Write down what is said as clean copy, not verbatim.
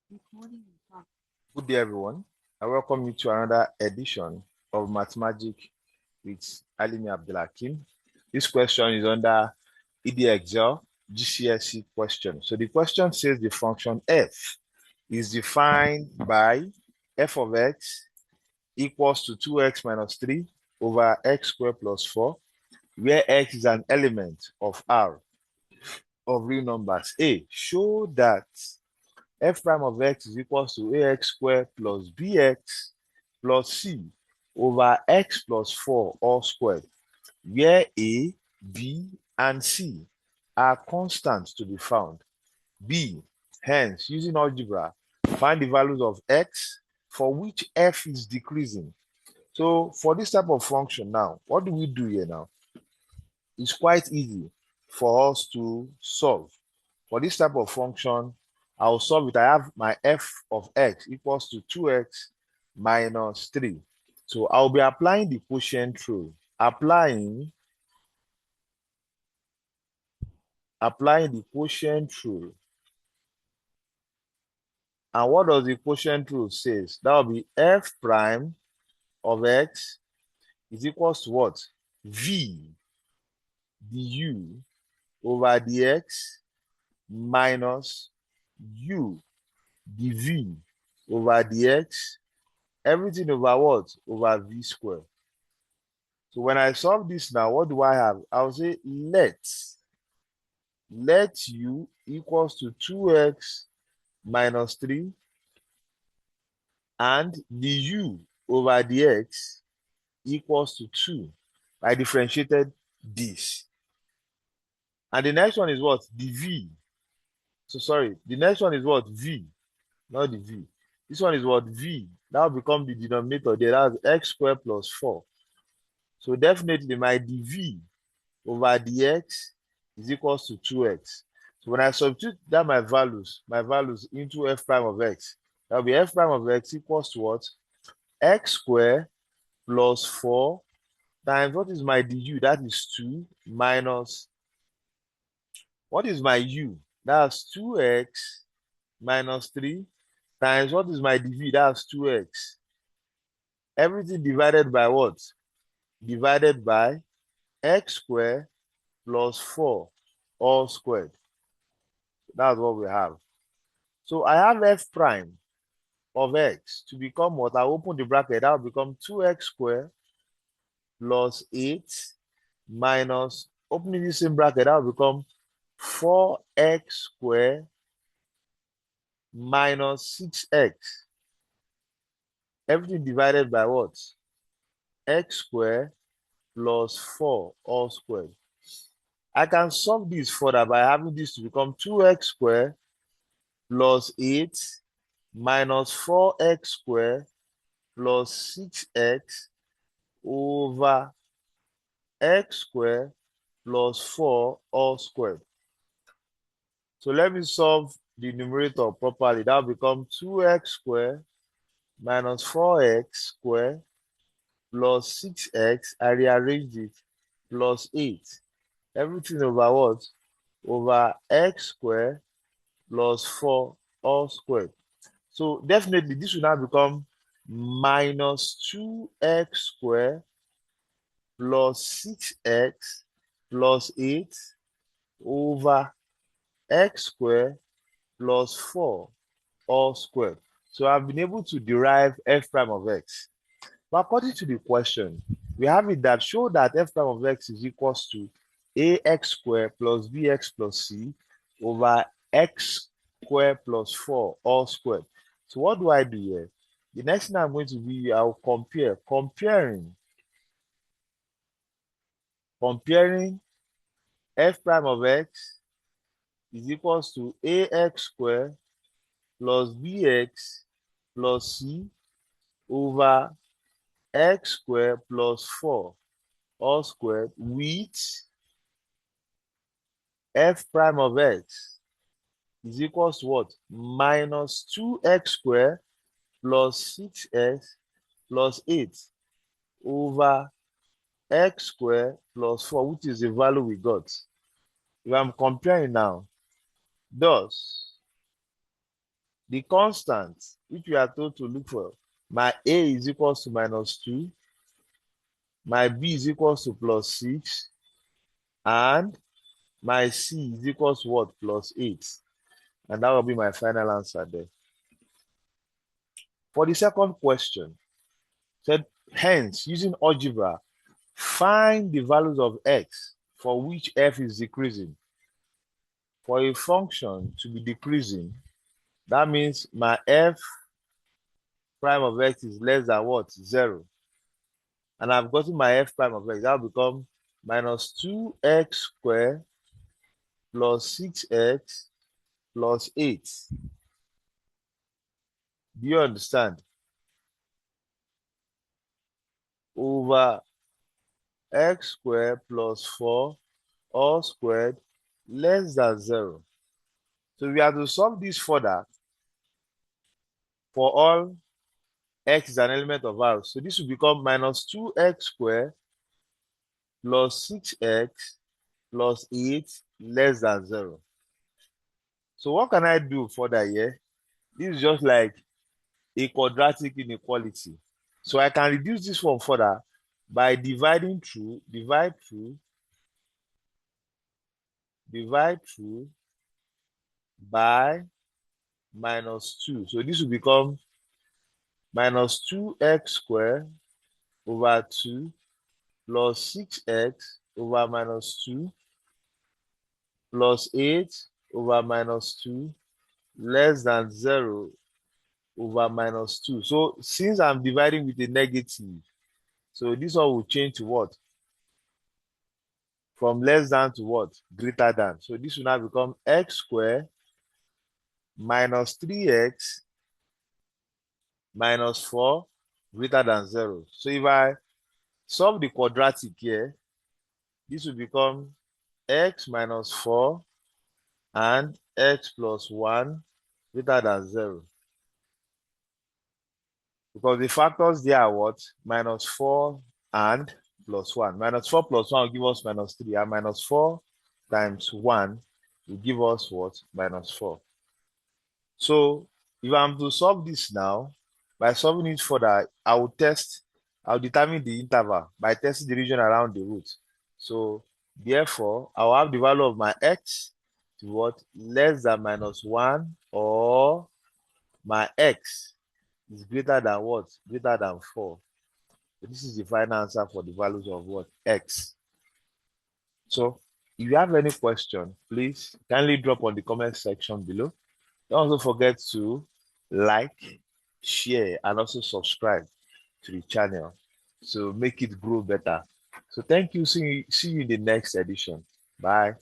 Good day, everyone. I welcome you to another edition of Mathematic with Alimi Abdulhakim. This question is under Edexcel GCSE question. So the question says the function f is defined by f of x equals to 2x minus 3 over x squared plus 4, where x is an element of R of real numbers. A, show that f prime of x is equals to ax squared plus bx plus c over x plus 4 all squared, where a, b, and c are constants to be found. B, hence, using algebra, find the values of x for which f is decreasing. So for this type of function now, what do we do here now? It's quite easy for us to solve. For this type of function, I'll solve it. I have my f of x equals to 2x minus 3. So I'll be applying the quotient rule. Applying the quotient rule. And what does the quotient rule say? That will be f prime of x is equals to what? V du over dx minus u dv over dx, everything over what? Over v squared. So when I solve this now, what do I have? I'll say let u equals to 2x minus 3 and du over dx equals to 2. I differentiated this. And the next one is what? Dv. So sorry, the next one is what? V, not the v. This one is what? V. That will become the denominator there. That's x squared plus 4. So definitely my dv over dx is equals to 2x. So when I substitute that my values into f prime of x, that will be f prime of x equals to what? X squared plus 4 times what is my du? That is 2 minus what is my u? That's 2x minus 3 times what is my dv? That's 2x. Everything divided by what? Divided by x squared plus 4 all squared. That's what we have. So I have f prime of x to become what? I open the bracket. That will become 2x squared plus 8 minus, opening the same bracket, that will become 4x squared minus 6x. Everything divided by what? X squared plus 4 all squared. I can solve this further by having this to become 2x squared plus 8 minus 4x squared plus 6x over x squared plus 4 all squared. So let me solve the numerator properly. That will become 2x squared minus 4x squared plus 6x. I rearranged it plus 8. Everything over what? Over x squared plus 4 all squared. So definitely this will now become minus 2x squared plus 6x plus 8 over x squared plus 4 all squared. So I've been able to derive f prime of x. But according to the question, we have it that show that f prime of x is equals to ax squared plus bx plus c over x squared plus 4 all squared. So what do I do here? The next thing I'm going to do, I'll comparing f prime of x is equals to ax squared plus bx plus c over x squared plus 4 all squared with f prime of x is equals to what? Minus 2x squared plus 6x plus 8 over x squared plus 4, which is the value we got. If I'm comparing now, thus The constant, which we are told to look for, my A is equals to -2, my B is equals to +6, and my C is equals to what? +8. And that will be my final answer there. For the second question, said, hence, using algebra, find the values of x for which f is decreasing. For a function to be decreasing, that means my f prime of x is less than what? 0. And I've gotten my f prime of x. That will become -2x squared plus 6x plus 8. Do you understand? Over x squared plus 4 all squared less than 0. So we have to solve this further for all x is an element of R. So this will become -2x squared plus 6x plus 8 less than 0. So what can I do further here? This is just like a quadratic inequality. So I can reduce this one further by divide through by -2. So this will become -2x squared over 2 plus 6x over -2 plus 8 over -2 less than 0 over -2. So since I'm dividing with a negative, so this one will change to what? From less than to what? Greater than. So this will now become x squared minus 3x minus 4 greater than 0. So if I solve the quadratic here, this will become x minus 4 and x plus 1 greater than 0. Because the factors there are what? -4 and +1. -4 plus 1 will give us -3, and -4 times 1 will give us what? -4. So if I'm to solve this now, by solving it further, I'll determine the interval by testing the region around the root. So therefore, I'll have the value of my x to what? Less than -1, or my x is greater than what? Greater than 4. So this is the final answer for the values of what? X. So if you have any question, please kindly drop on the comment section below. Don't also forget to like, share, and also subscribe to the channel to make it grow better. So thank you. See you in the next edition. Bye.